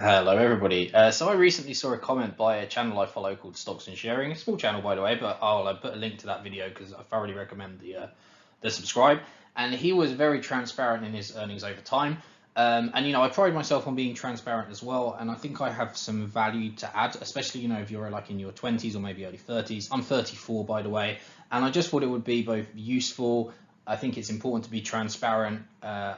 Hello, everybody. So I recently saw a comment by a channel I follow called Stocks and Sharing. A small channel, by the way, but I'll put a link to that video because I thoroughly recommend the subscribe. And he was very transparent in his earnings over time. And I pride myself on being transparent as well. And I think I have some value to add, especially if you're like in your 20s or maybe early 30s. I'm 34, by the way, and I just thought it would be both useful. I think it's important to be transparent,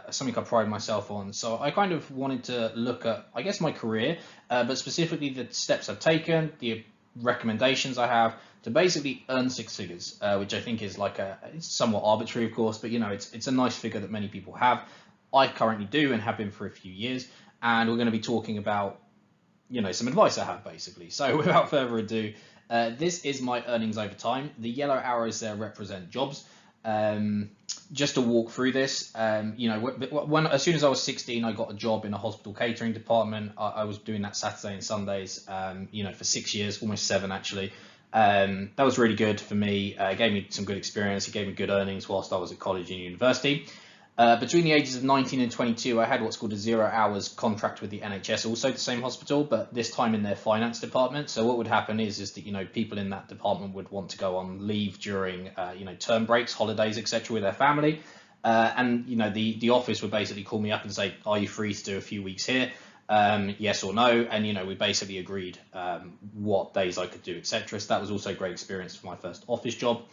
something I pride myself on. So I kind of wanted to look at, I guess, my career, but specifically the steps I've taken, the recommendations I have to basically earn six figures, which I think is it's somewhat arbitrary, of course, but it's a nice figure that many people have. I currently do and have been for a few years, and we're going to be talking about, some advice I have basically. So without further ado, this is my earnings over time. The yellow arrows there represent jobs. Just to walk through this, as soon as I was 16, I got a job in a hospital catering department. I was doing that Saturday and Sundays, for 6 years, almost seven actually. That was really good for me. It gave me some good experience. It gave me good earnings whilst I was at college and university. Between the ages of 19 and 22, I had what's called a 0 hours contract with the NHS, also the same hospital, but this time in their finance department. So what would happen is that people in that department would want to go on leave during term breaks, holidays, etc. with their family, and the office would basically call me up and say, "Are you free to do a few weeks here? Yes or no?" And we basically agreed what days I could do, etc. So that was also a great experience for my first office job.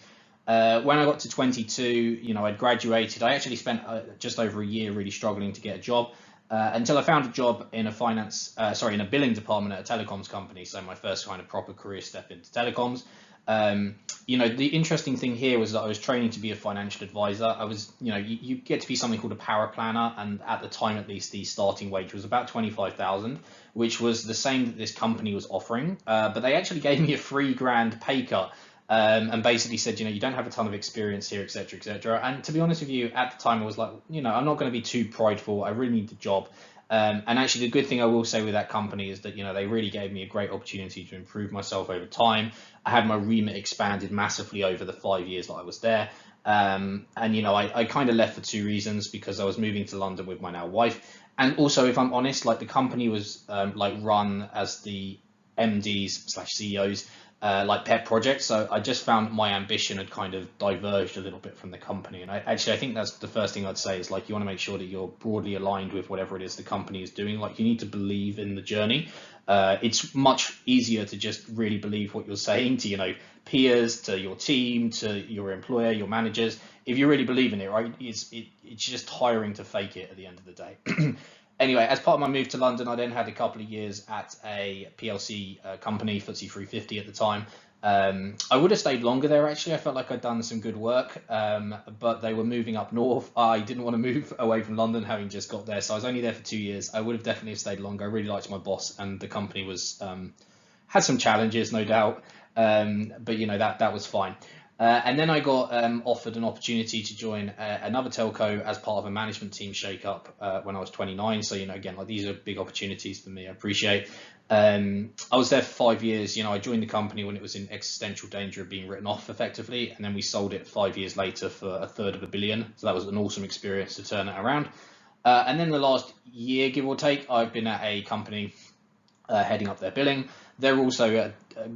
When I got to 22, I'd graduated. I actually spent just over a year really struggling to get a job until I found a job in in a billing department at a telecoms company. So my first kind of proper career step into telecoms. The interesting thing here was that I was training to be a financial advisor. I was, you get to be something called a power planner, and at the time, at least, the starting wage was about 25,000, which was the same that this company was offering. But they actually gave me a $3,000 pay cut. And basically said, you don't have a ton of experience here, etc., etc. And to be honest with you, at the time I was like, I'm not going to be too prideful. I really need the job. And actually, the good thing I will say with that company is that they really gave me a great opportunity to improve myself over time. I had my remit expanded massively over the 5 years that I was there. And I kind of left for two reasons: because I was moving to London with my now wife, and also, if I'm honest, like the company was run as the MDs/CEOs like pet projects. So I just found my ambition had kind of diverged a little bit from the company. And I think that's the first thing I'd say is you want to make sure that you're broadly aligned with whatever it is the company is doing. You need to believe in the journey. It's much easier to just really believe what you're saying to, peers, to your team, to your employer, your managers. If you really believe in it, right, it's just tiring to fake it at the end of the day. Anyway, as part of my move to London, I then had a couple of years at a PLC company, FTSE 350 at the time. I would have stayed longer there, actually. I felt like I'd done some good work, but they were moving up north. I didn't want to move away from London, having just got there. So I was only there for 2 years. I would have definitely stayed longer. I really liked my boss, and the company had some challenges, no doubt. But that was fine. And then I got offered an opportunity to join another telco as part of a management team shake-up when I was 29. So, again, these are big opportunities for me. I appreciate. I was there for 5 years. I joined the company when it was in existential danger of being written off effectively. And then we sold it 5 years later for $1/3 billion. So that was an awesome experience to turn it around. And then the last year, give or take, I've been at a company heading up their billing. They're also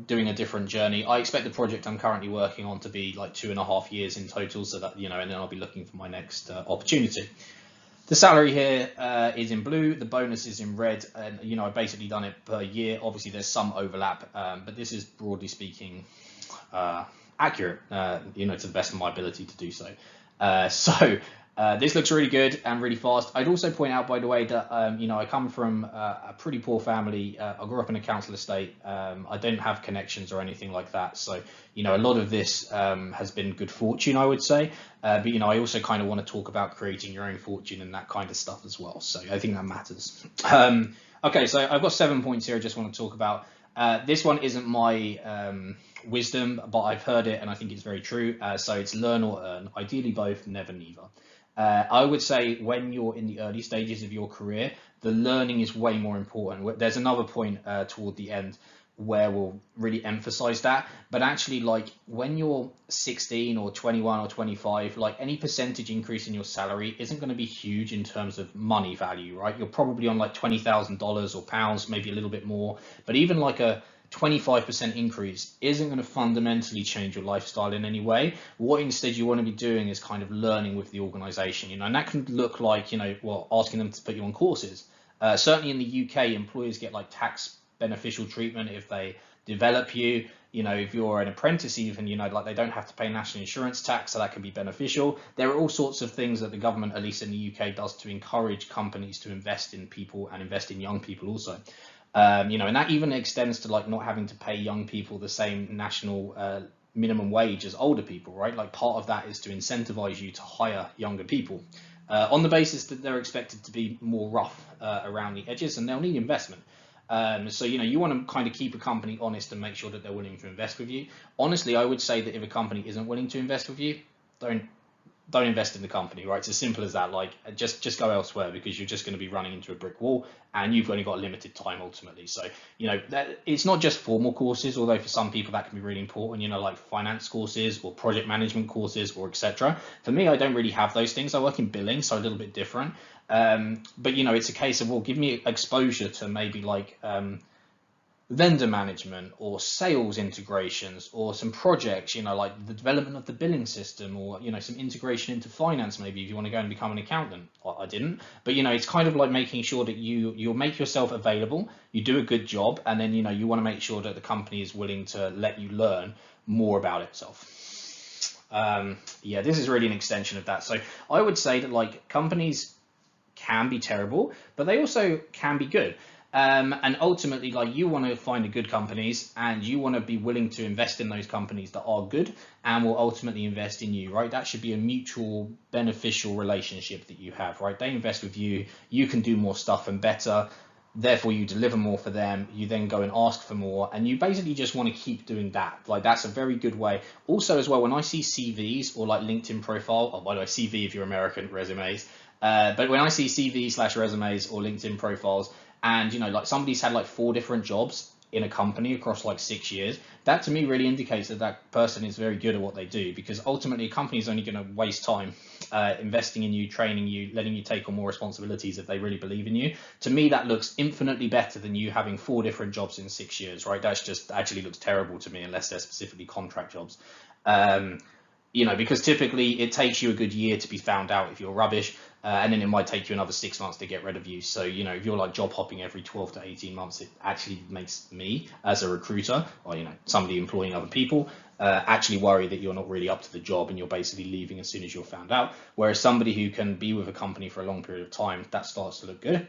doing a different journey. I expect the project I'm currently working on to be 2.5 years in total, so that, and then I'll be looking for my next opportunity. The salary here is in blue, the bonus is in red, and I've basically done it per year. Obviously there's some overlap, but this is broadly speaking accurate, to the best of my ability to do so. This looks really good and really fast. I'd also point out, by the way, that I come from a pretty poor family. I grew up in a council estate. I don't have connections or anything like that. So a lot of this has been good fortune, I would say. But I also kind of want to talk about creating your own fortune and that kind of stuff as well. So I think that matters. Okay, so I've got 7 points here I just want to talk about. This one isn't my wisdom, but I've heard it and I think it's very true. So it's learn or earn, ideally both, never neither. I would say when you're in the early stages of your career, the learning is way more important. There's another point toward the end, where we'll really emphasize that. But actually, like when you're 16 or 21 or 25, like any percentage increase in your salary isn't going to be huge in terms of money value, right? You're probably on like $20,000 or pounds, maybe a little bit more. But even like a 25% increase isn't going to fundamentally change your lifestyle in any way. What instead you want to be doing is kind of learning with the organization, and that can look like, well, asking them to put you on courses. Certainly in the UK, employers get like tax beneficial treatment if they develop you. If you're an apprentice even, like they don't have to pay national insurance tax, so that can be beneficial. There are all sorts of things that the government, at least in the UK, does to encourage companies to invest in people and invest in young people also. And that even extends to like not having to pay young people the same national minimum wage as older people, right? Like part of that is to incentivize you to hire younger people on the basis that they're expected to be more rough around the edges, and they'll need investment. So you want to kind of keep a company honest and make sure that they're willing to invest with you. Honestly, I would say that if a company isn't willing to invest with you, don't invest in the company, right? It's as simple as that. Like just go elsewhere, because you're just going to be running into a brick wall, and you've only got limited time ultimately. So that it's not just formal courses, although for some people that can be really important, like finance courses or project management courses or etc. For me, I don't really have those things. I work in billing, so a little bit different. But it's a case of, well, give me exposure to maybe like vendor management or sales integrations or some projects, like the development of the billing system, or some integration into finance, maybe if you want to go and become an accountant. I didn't, but it's kind of like making sure that you'll make yourself available, you do a good job, and then you want to make sure that the company is willing to let you learn more about itself. Yeah, this is really an extension of that. So I would say that like companies can be terrible, but they also can be good. And ultimately, like, you want to find the good companies, and you want to be willing to invest in those companies that are good and will ultimately invest in you, right? That should be a mutual beneficial relationship that you have, right? They invest with you, you can do more stuff and better, therefore you deliver more for them, you then go and ask for more, and you basically just want to keep doing that. Like, that's a very good way. Also as well, when I see CVs or like LinkedIn profile, oh, by the way, CV if you're American, resumes, but when I see CV/resumes or LinkedIn profiles, and like somebody's had like 4 different jobs in a company across like 6 years, that to me really indicates that that person is very good at what they do, because ultimately a company is only going to waste time investing in you, training you, letting you take on more responsibilities if they really believe in you. To me, that looks infinitely better than you having 4 different jobs in 6 years, right? That's just actually looks terrible to me, unless they're specifically contract jobs. Because typically it takes you a good year to be found out if you're rubbish, and then it might take you another 6 months to get rid of you. So, if you're like job hopping every 12 to 18 months, it actually makes me as a recruiter, or, somebody employing other people, actually worry that you're not really up to the job and you're basically leaving as soon as you're found out. Whereas somebody who can be with a company for a long period of time, that starts to look good.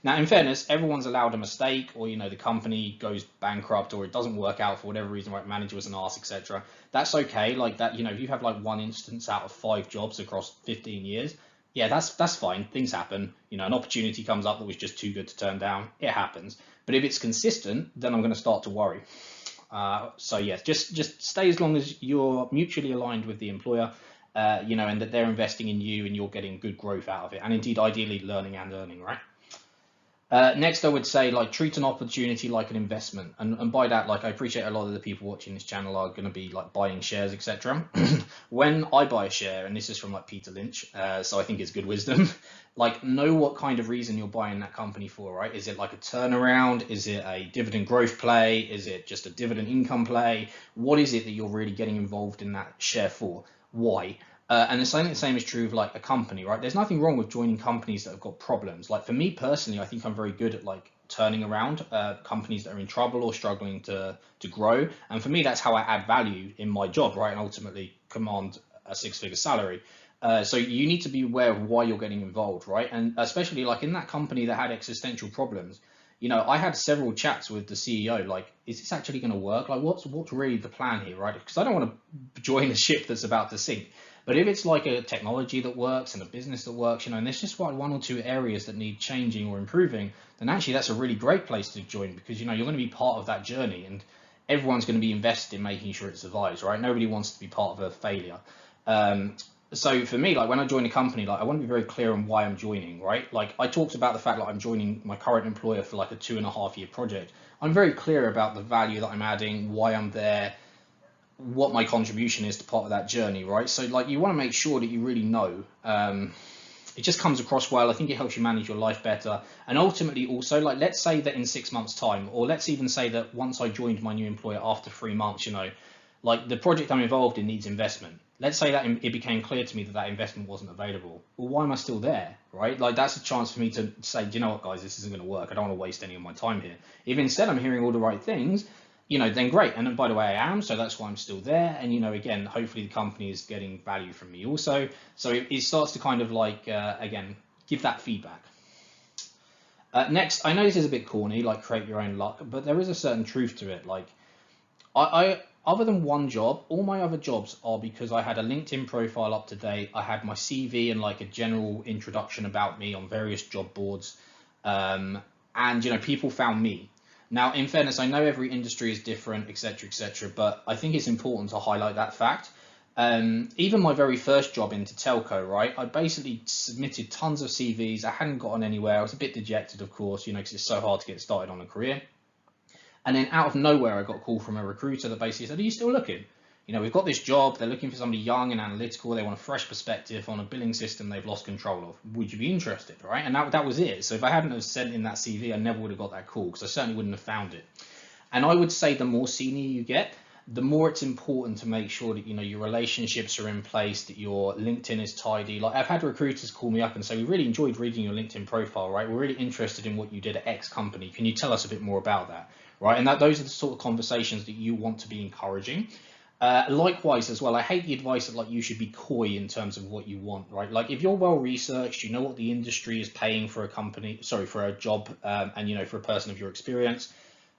Now, in fairness, everyone's allowed a mistake, or, the company goes bankrupt, or it doesn't work out for whatever reason, right? Manager was an arse, etc. That's okay. Like that, if you have like 1 instance out of 5 jobs across 15 years, yeah, that's fine. Things happen. An opportunity comes up that was just too good to turn down. It happens. But if it's consistent, then I'm going to start to worry. So yes, just stay as long as you're mutually aligned with the employer, and that they're investing in you and you're getting good growth out of it, and indeed ideally learning and earning, right? Next, I would say, like, treat an opportunity like an investment, and by that, like, I appreciate a lot of the people watching this channel are going to be like buying shares, etc. When I buy a share, and this is from like Peter Lynch, so I think it's good wisdom, like, know what kind of reason you're buying that company for, right? Is it like a turnaround? Is it a dividend growth play? Is it just a dividend income play? What is it that you're really getting involved in that share for? Why? And the same is true of like a company, right? There's nothing wrong with joining companies that have got problems. Like, for me personally, I think I'm very good at like turning around companies that are in trouble or struggling to grow. And for me, that's how I add value in my job, right? And ultimately command a 6-figure salary. So you need to be aware of why you're getting involved, right? And especially like in that company that had existential problems, I had several chats with the CEO, like, is this actually going to work? Like, what's really the plan here, right? Because I don't want to join a ship that's about to sink. But if it's like a technology that works and a business that works, and there's just like 1 or 2 areas that need changing or improving, then actually that's a really great place to join, because, you're going to be part of that journey, and everyone's going to be invested in making sure it survives, right? Nobody wants to be part of a failure. So for me, like when I join a company, like I want to be very clear on why I'm joining, right? Like I talked about the fact that I'm joining my current employer for like a 2.5 year project. I'm very clear about the value that I'm adding, why I'm there, what my contribution is to part of that journey, right? So like you want to make sure that you really know. It just comes across well. I think it helps you manage your life better. And ultimately also, like let's say that in 6 months time, or let's even say that once I joined my new employer after 3 months, like the project I'm involved in needs investment. Let's say that it became clear to me that that investment wasn't available. Well, why am I still there, right? Like that's a chance for me to say, do you know what, guys, this isn't going to work. I don't want to waste any of my time here. If instead I'm hearing all the right things, then great. And then, by the way, I am, so that's why I'm still there. And again, hopefully the company is getting value from me also. So it starts to kind of like again give that feedback. Next, I know this is a bit corny, like create your own luck, but there is a certain truth to it. Like I other than one job, all my other jobs are because I had a LinkedIn profile up to date. I had my CV and like a general introduction about me on various job boards, and people found me. Now, in fairness, I know every industry is different, etc., etc., but I think it's important to highlight that fact. Even my very first job into telco, right? I basically submitted tons of CVs. I hadn't gotten anywhere. I was a bit dejected, of course, because it's so hard to get started on a career. And then out of nowhere, I got a call from a recruiter that basically said, "Are you still looking? We've got this job. They're looking for somebody young and analytical. They want a fresh perspective on a billing system they've lost control of. Would you be interested?" Right? And that was it. So if I hadn't have sent in that CV, I never would have got that call because I certainly wouldn't have found it. And I would say the more senior you get, the more it's important to make sure that your relationships are in place, that your LinkedIn is tidy. Like I've had recruiters call me up and say, "We really enjoyed reading your LinkedIn profile, right? We're really interested in what you did at X company. Can you tell us a bit more about that?" Right? And those are the sort of conversations that you want to be encouraging. Likewise as well, I hate the advice that like you should be coy in terms of what you want, right? Like if you're well researched, you know what the industry is paying for for a job, and for a person of your experience,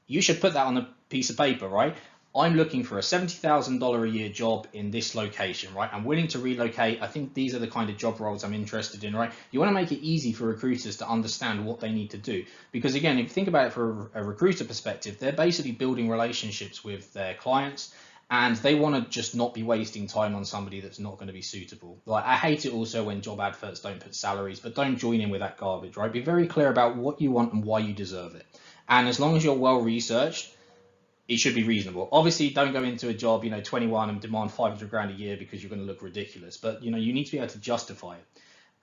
you should put that on a piece of paper, right? I'm looking for a $70,000 a year job in this location, right? I'm willing to relocate. I think these are the kind of job roles I'm interested in, right? You want to make it easy for recruiters to understand what they need to do. Because again, if you think about it from a recruiter perspective, they're basically building relationships with their clients, and they want to just not be wasting time on somebody that's not going to be suitable. Like I hate it also when job adverts don't put salaries, but don't join in with that garbage, right? Be very clear about what you want and why you deserve it. And as long as you're well researched, it should be reasonable. Obviously, don't go into a job, 21 and demand 500 grand a year because you're going to look ridiculous. But you need to be able to justify it.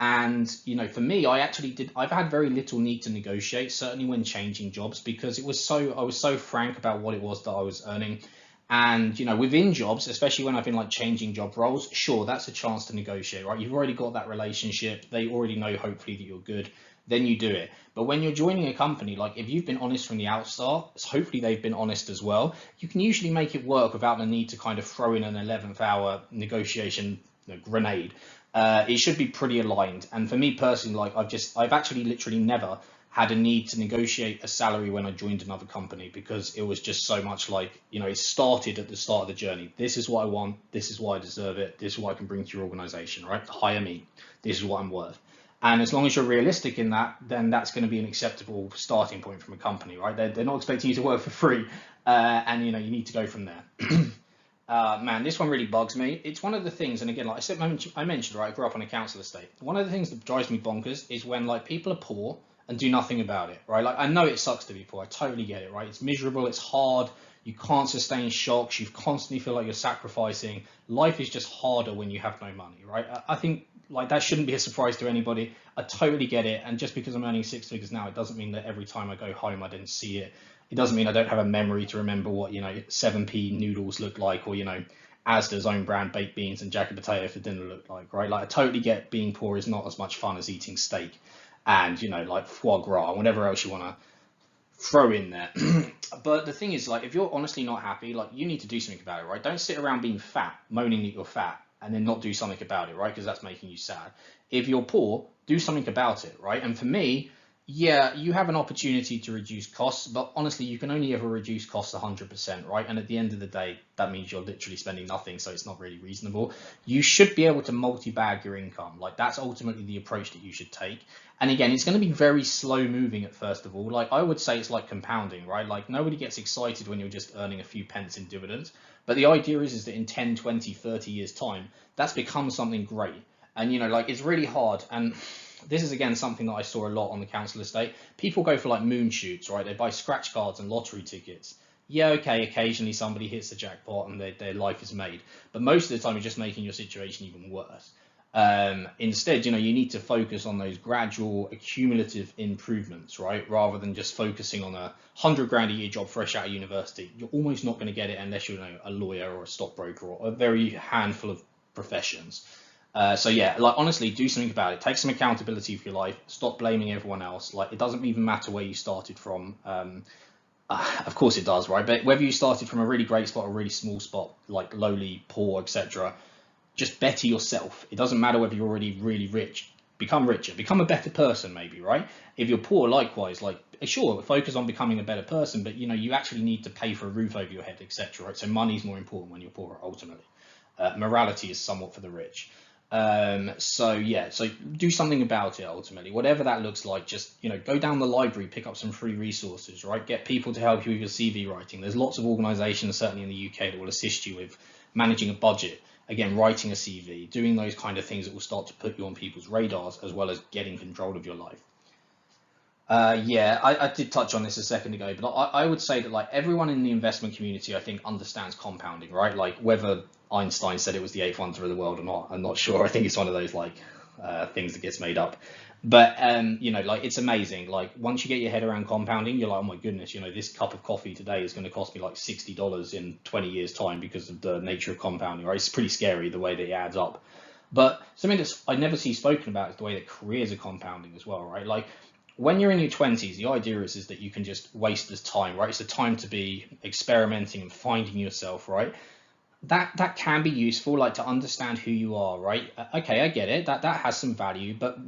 And for me, I've had very little need to negotiate, certainly when changing jobs, because I was so frank about what it was that I was earning. And within jobs, especially when I've been like changing job roles, sure, that's a chance to negotiate, right? You've already got that relationship. They already know hopefully that you're good. Then you do it. But when you're joining a company, like if you've been honest from the outstart, hopefully they've been honest as well. You can usually make it work without the need to kind of throw in an 11th hour negotiation grenade. It should be pretty aligned. And for me personally, like I've actually literally never had a need to negotiate a salary when I joined another company, because it was just so much like, it started at the start of the journey. This is what I want. This is why I deserve it. This is what I can bring to your organization, right? Hire me. This is what I'm worth. And as long as you're realistic in that, then that's going to be an acceptable starting point from a company, right? They're not expecting you to work for free, and you need to go from there. Man, this one really bugs me. It's one of the things, and again, like I mentioned, right, I grew up on a council estate. One of the things that drives me bonkers is when like people are poor and do nothing about it, right? Like I know it sucks to be poor. I totally get it, right? It's miserable. It's hard. You can't sustain shocks. You constantly feel like you're sacrificing. Life is just harder when you have no money, right? I think like that shouldn't be a surprise to anybody. I totally get it. And just because I'm earning six figures now, it doesn't mean that every time I go home I didn't see it. It doesn't mean I don't have a memory to remember what 7p noodles look like, or Asda's own brand baked beans and jacket potato for dinner look like, right? Like I totally get being poor is not as much fun as eating steak and like foie gras and whatever else you want to throw in there. But the thing is, like, if you're honestly not happy, like, you need to do something about it, right? Don't sit around being fat, moaning that you're fat, and then not do something about it, right? Because that's making you sad. If you're poor, do something about it, right? And for me, Yeah, you have an opportunity to reduce costs, but honestly, you can only ever reduce costs 100%, right? And at the end of the day, that means you're literally spending nothing, so it's not really reasonable. You should be able to multi-bag your income. Like that's ultimately the approach that you should take. And again, it's going to be very slow moving at first of all. Like I would say it's like compounding, right? Like nobody gets excited when you're just earning a few pence in dividends. But the idea is that in 10, 20, 30 years time, that's become something great. And like it's really hard. And this is again something that I saw a lot on the council estate. People go for like moon shoots, right? They buy scratch cards and lottery tickets. Yeah, okay, occasionally somebody hits the jackpot and their life is made, but most of the time you're just making your situation even worse. Instead, you need to focus on those gradual accumulative improvements, right? Rather than just focusing on 100 grand a year job fresh out of university. You're almost not going to get it unless you're a lawyer or a stockbroker or a very handful of professions. So yeah, like honestly, do something about it. Take some accountability for your life. Stop blaming everyone else. Like it doesn't even matter where you started from. Of course it does, right? But whether you started from a really great spot or a really small spot, like lowly, poor, etc., just better yourself. It doesn't matter whether you're already really rich. Become richer. Become a better person, maybe, right? If you're poor, likewise, like sure, focus on becoming a better person, but you actually need to pay for a roof over your head, etc. Right? So money's more important when you're poor, ultimately. Morality is somewhat for the rich. So yeah, so do something about it ultimately, whatever that looks like. Just go down the library, pick up some free resources, right? Get people to help you with your CV writing. There's lots of organizations, certainly in the UK, that will assist you with managing a budget, again, writing a CV, doing those kind of things that will start to put you on people's radars, as well as getting control of your life. Yeah, I did touch on this a second ago, but I would say that like everyone in the investment community, I think, understands compounding, right? Like whether Einstein said it was the eighth wonder of the world or not, I'm not sure. I think it's one of those like things that gets made up. But like it's amazing. Like once you get your head around compounding, you're like, oh my goodness, this cup of coffee today is going to cost me like $60 in 20 years time because of the nature of compounding, right? It's pretty scary the way that it adds up. But something that's I never see spoken about is the way that careers are compounding as well, right? Like when you're in your 20s, the idea is that you can just waste this time, right? It's a time to be experimenting and finding yourself, right? That can be useful, like to understand who you are, right? Okay, I get it. That has some value, but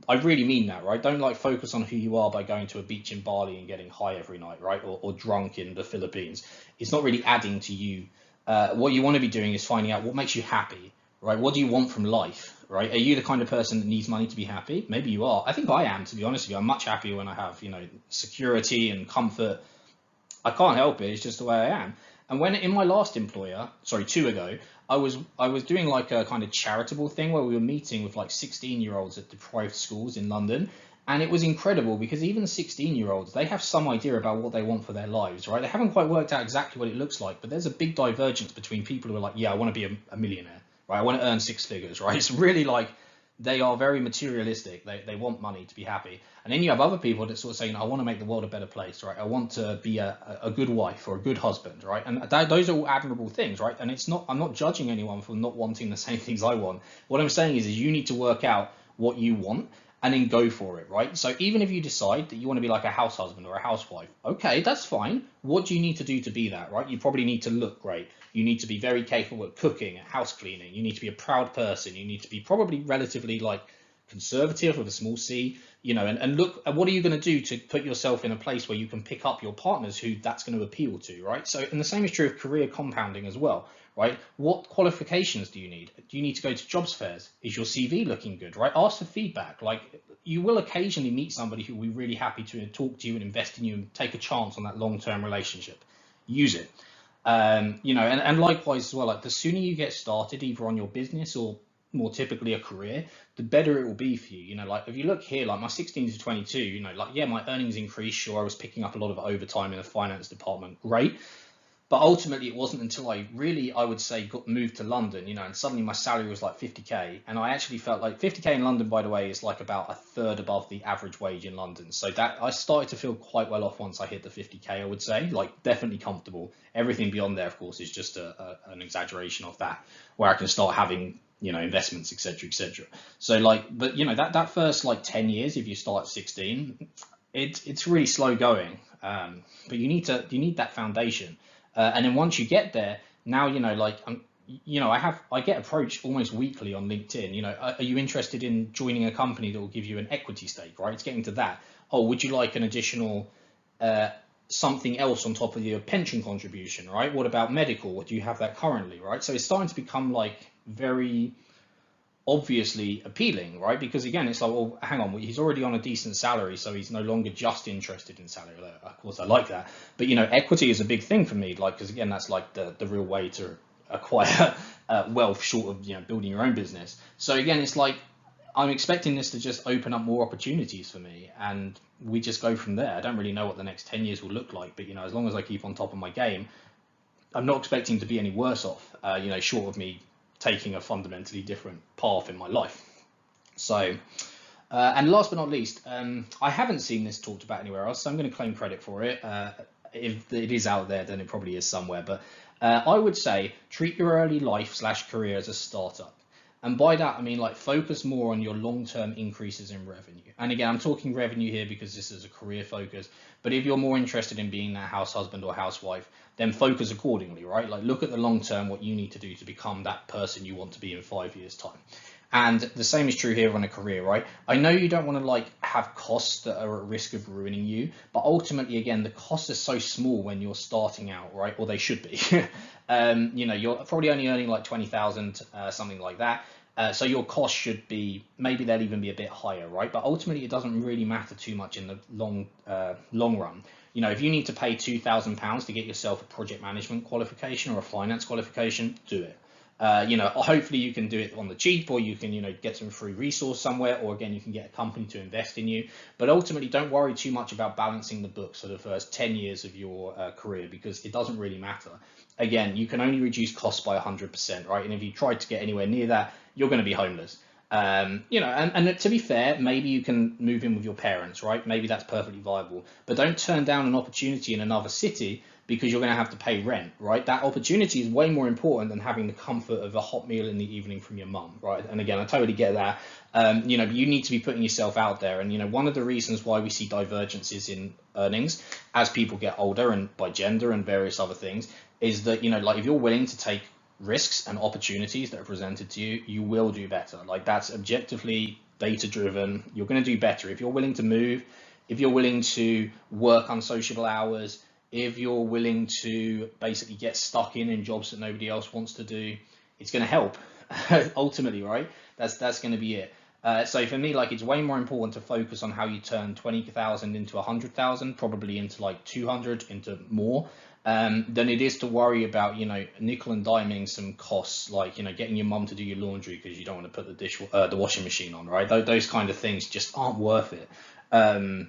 I really mean that, right? Don't like focus on who you are by going to a beach in Bali and getting high every night, right? Or drunk in the Philippines. It's not really adding to you. What you want to be doing is finding out what makes you happy, right? What do you want from life, right? Are you the kind of person that needs money to be happy? Maybe you are. I think I am, to be honest with you. I'm much happier when I have, security and comfort. I can't help it. It's just the way I am. And when in my last employer, sorry, two ago, I was doing like a kind of charitable thing where we were meeting with like 16-year-olds at deprived schools in London. And it was incredible because even 16-year-olds, they have some idea about what they want for their lives, right? They haven't quite worked out exactly what it looks like, but there's a big divergence between people who are like, yeah, I want to be a millionaire, right? I want to earn six figures, right? It's really like they are very materialistic. They want money to be happy. And then you have other people that sort of say, I want to make the world a better place, right? I want to be a good wife or a good husband, right? And those are all admirable things, right? And I'm not judging anyone for not wanting the same things I want. What I'm saying is you need to work out what you want and then go for it, right? So even if you decide that you want to be like a house husband or a housewife, okay, that's fine. What do you need to do to be that, right? You probably need to look great. You need to be very capable at cooking, at house cleaning. You need to be a proud person. You need to be probably relatively like conservative with a small c, and look at what are you going to do to put yourself in a place where you can pick up your partners who that's going to appeal to, right? So, and the same is true of career compounding as well, right? What qualifications do you need? Do you need to go to jobs fairs? Is your CV looking good, right? Ask for feedback. Like you will occasionally meet somebody who will be really happy to talk to you and invest in you and take a chance on that long-term relationship. Use it. And likewise as well, like the sooner you get started, either on your business or more typically a career, the better it will be for you. Like if you look here, like my 16 to 22, like, yeah, my earnings increased. Sure, I was picking up a lot of overtime in the finance department. Great. But ultimately, it wasn't until I would say, got moved to London, and suddenly my salary was like 50k. And I actually felt like 50k in London, by the way, is like about a third above the average wage in London. So that I started to feel quite well off once I hit the 50k, I would say, like definitely comfortable. Everything beyond there, of course, is just an exaggeration of that, where I can start having, investments, etc., etc. So like, but that first like 10 years, if you start at 16, it's really slow going. But you need that foundation. And then once you get there, now I get approached almost weekly on LinkedIn. Are you interested in joining a company that will give you an equity stake, right? It's getting to that. Oh, would you like an additional uh, something else on top of your pension contribution, right? What about medical? Do you have that currently, right? So it's starting to become like very obviously appealing, right? Because again, it's like, well, hang on, he's already on a decent salary, so he's no longer just interested in salary. Of course, I like that, but equity is a big thing for me, like, because again, that's like the real way to acquire wealth, short of building your own business. So again, it's like I'm expecting this to just open up more opportunities for me, and we just go from there. I don't really know what the next 10 years will look like, but as long as I keep on top of my game, I'm not expecting to be any worse off, short of me taking a fundamentally different path in my life. So, and last but not least, I haven't seen this talked about anywhere else, so I'm going to claim credit for it. If it is out there, then it probably is somewhere. But I would say treat your early life/career as a startup. And by that, I mean like focus more on your long-term increases in revenue. And again, I'm talking revenue here because this is a career focus. But if you're more interested in being that house husband or housewife, then focus accordingly, right? Like look at the long term, what you need to do to become that person you want to be in 5 years' time. And the same is true here on a career, right? I know you don't want to like have costs that are at risk of ruining you, but ultimately, again, the costs are so small when you're starting out, right? Or they should be. You're probably only earning like 20,000, something like that. So your cost should be, maybe they'll even be a bit higher, right? But ultimately, it doesn't really matter too much in the long run. If you need to pay £2,000 to get yourself a project management qualification or a finance qualification, do it. Hopefully you can do it on the cheap, or you can, get some free resource somewhere, or again, you can get a company to invest in you. But ultimately, don't worry too much about balancing the books for the first 10 years of your career, because it doesn't really matter. Again, you can only reduce costs by 100%, right? And if you try to get anywhere near that, you're going to be homeless. And to be fair, maybe you can move in with your parents, right? Maybe that's perfectly viable, but don't turn down an opportunity in another city because you're going to have to pay rent, right? That opportunity is way more important than having the comfort of a hot meal in the evening from your mum, right? And again, I totally get that. You need to be putting yourself out there. And, one of the reasons why we see divergences in earnings as people get older, and by gender and various other things, is that, like if you're willing to take risks and opportunities that are presented to you, you will do better. Like that's objectively data driven. You're going to do better if you're willing to move, if you're willing to work unsociable hours, if you're willing to basically get stuck in jobs that nobody else wants to do. It's going to help ultimately, right? That's going to be it. So for me, like it's way more important to focus on how you turn 20,000 into 100,000, probably into like 200, into more, than it is to worry about, nickel and diming some costs, like, getting your mum to do your laundry because you don't want to put the washing machine on, right? Those kind of things just aren't worth it. And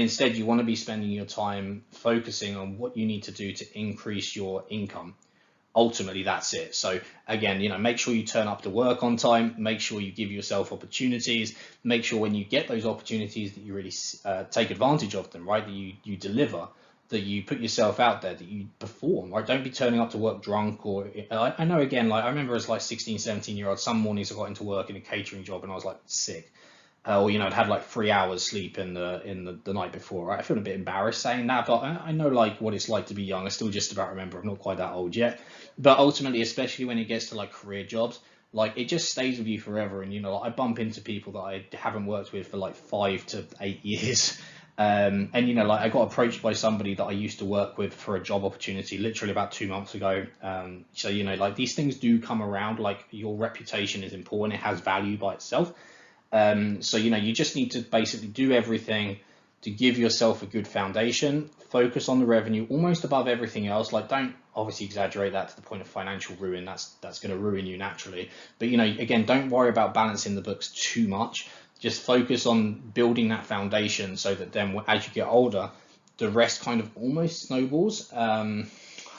instead you want to be spending your time focusing on what you need to do to increase your income. Ultimately, that's it. So again, make sure you turn up to work on time, make sure you give yourself opportunities, make sure when you get those opportunities that you really take advantage of them, right? That you deliver, that you put yourself out there, that you perform, right? Don't be turning up to work drunk. Or I know, again, like I remember as like 16, 17-year-old, some mornings I got into work in a catering job and I was like sick. Or I'd had like 3 hours sleep in the night before, right? I feel a bit embarrassed saying that, but I know like what it's like to be young. I still just about remember. I'm not quite that old yet, but ultimately, especially when it gets to like career jobs, like it just stays with you forever. And like, I bump into people that I haven't worked with for like 5 to 8 years. And like I got approached by somebody that I used to work with for a job opportunity literally about 2 months ago. So like these things do come around. Like your reputation is important. It has value by itself. So you just need to basically do everything to give yourself a good foundation, focus on the revenue almost above everything else. Like don't obviously exaggerate that to the point of financial ruin. That's going to ruin you naturally. But again, don't worry about balancing the books too much. Just focus on building that foundation so that then as you get older, the rest kind of almost snowballs. Again,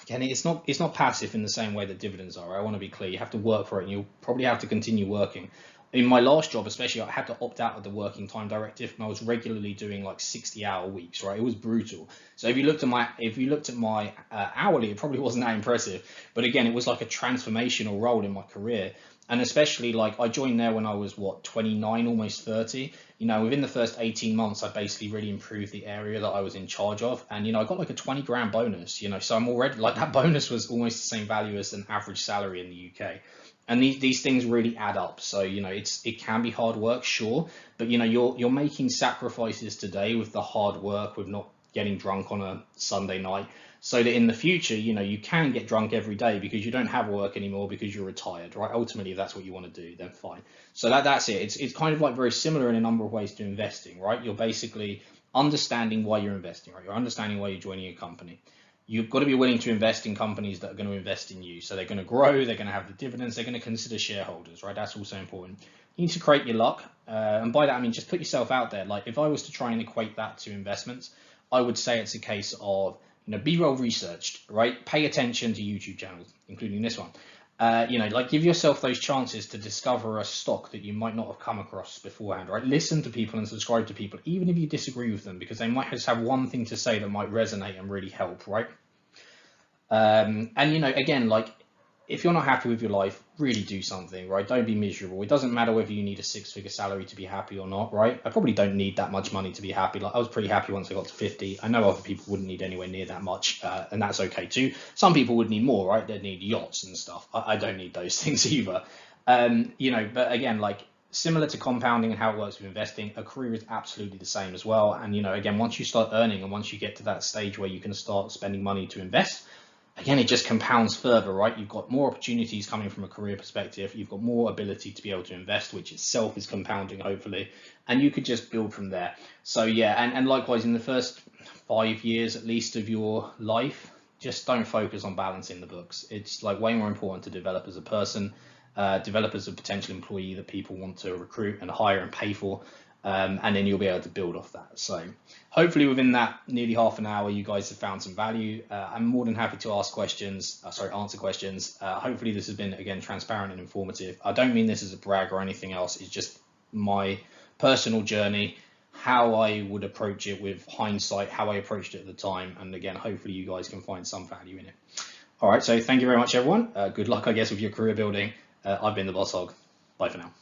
it's not passive in the same way that dividends are. I want to be clear. You have to work for it, and you'll probably have to continue working. in my last job, especially, I had to opt out of the working time directive, and I was regularly doing like 60-hour weeks, right? It was brutal. So if you looked at my hourly, it probably wasn't that impressive. But again, it was like a transformational role in my career. And especially like I joined there when I was what, 29, almost 30. You know, within the first 18 months, I basically really improved the area that I was in charge of. And, you know, I got like a 20 grand bonus, you know, so I'm already like that bonus was almost the same value as an average salary in the UK. And these things really add up. So, you know, it can be hard work, sure, but you know, you're making sacrifices today with the hard work, with not getting drunk on a Sunday night, so that in the future, you know, you can get drunk every day because you don't have work anymore because you're retired, right? Ultimately, if that's what you want to do, then fine. So that's it. It's kind of like very similar in a number of ways to investing, right? You're basically understanding why you're investing, right? You're understanding why you're joining a company. You've got to be willing to invest in companies that are going to invest in you. So they're going to grow, they're going to have the dividends, they're going to consider shareholders, right? That's also important. You need to create your luck. And by that, I mean, just put yourself out there. Like if I was to try and equate that to investments, I would say it's a case of, you know, be well researched, right? Pay attention to YouTube channels, including this one. You know, like give yourself those chances to discover a stock that you might not have come across beforehand, right? Listen to people and subscribe to people, even if you disagree with them, because they might just have one thing to say that might resonate and really help, right? And you know, again, like if you're not happy with your life, really do something, right? Don't be miserable. It doesn't matter whether you need a six-figure salary to be happy or not, right? I probably don't need that much money to be happy. Like I was pretty happy once I got to 50. I know other people wouldn't need anywhere near that much, and that's okay too. Some people would need more, right? They'd need yachts and stuff. I don't need those things either. You know, but again, like similar to compounding and how it works with investing, a career is absolutely the same as well. And you know, again, once you start earning and once you get to that stage where you can start spending money to invest, again, it just compounds further, right? You've got more opportunities coming from a career perspective. You've got more ability to be able to invest, which itself is compounding, hopefully, and you could just build from there. So yeah, and likewise, in the first 5 years at least of your life, just don't focus on balancing the books. It's like way more important to develop as a person, develop as a potential employee that people want to recruit and hire and pay for, and then you'll be able to build off that. So hopefully within that nearly half an hour, you guys have found some value. I'm more than happy to ask questions, answer questions. Hopefully this has been, again, transparent and informative. I don't mean this as a brag or anything else. It's just my personal journey, how I would approach it with hindsight, how I approached it at the time. And again, hopefully you guys can find some value in it. All right, so thank you very much, everyone. Good luck, I guess, with your career building. I've been the Boss Hog. Bye for now.